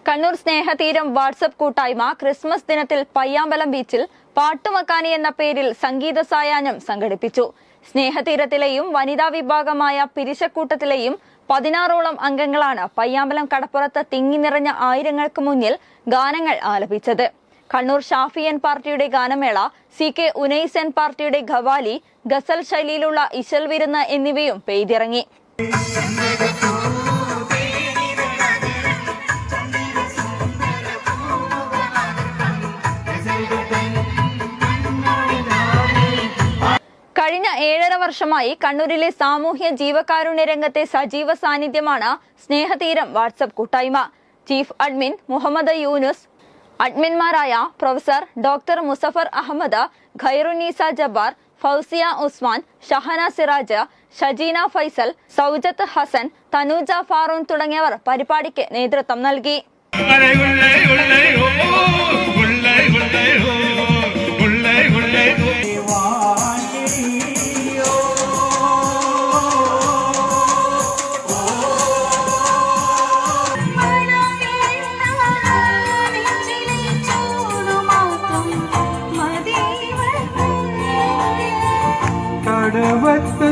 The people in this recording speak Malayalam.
കണ്ണൂർ സ്നേഹതീരം വാട്സ്ആപ്പ് കൂട്ടായ്മ ക്രിസ്മസ് ദിനത്തിൽ പയ്യാമ്പലം ബീച്ചിൽ പാട്ടുമക്കാനി എന്ന പേരിൽ സംഗീത സായാഹ്നം സംഘടിപ്പിച്ചു. സ്നേഹതീരത്തിലെയും വനിതാ വിഭാഗമായ പിരിശക്കൂട്ടത്തിലെയും 16ഓളം അംഗങ്ങളാണ് പയ്യാമ്പലം കടപ്പുറത്ത് തിങ്ങി നിറഞ്ഞ ആയിരങ്ങൾക്ക് മുന്നിൽ ഗാനങ്ങൾ ആലപിച്ചത്. കണ്ണൂർ ഷാഫിയൻ പാർട്ടിയുടെ ഗാനമേള, CK ഉനൈസൻ പാർട്ടിയുടെ ഖവാലി, ഗസൽ ശൈലിയിലുള്ള ഇശൽ വിരുന്ന് എന്നിവയും പെയ്തിറങ്ങി. കഴിഞ്ഞ 7.5 വർഷമായി കണ്ണൂരിലെ സാമൂഹ്യ ജീവകാരുണ്യ രംഗത്തെ സജീവ സാന്നിധ്യമാണ് സ്നേഹതീരം വാട്സ്ആപ്പ് കൂട്ടായ്മ. ചീഫ് അഡ്മിൻ മുഹമ്മദ് യൂനുസ്, അഡ്മിന്മാരായ പ്രൊഫസർ ഡോക്ടർ മുസഫർ അഹമ്മദ്, ഖൈറുന്നീസ ജബ്ബാർ, ഫൗസിയ ഉസ്മാൻ, ഷഹന സിറാജ്, ഷജീന ഫൈസൽ, സൗജത്ത് ഹസൻ, തനൂജ ഫാറൂൺ തുടങ്ങിയവർ പരിപാടിക്ക് നേതൃത്വം നൽകി. കടവത്ത്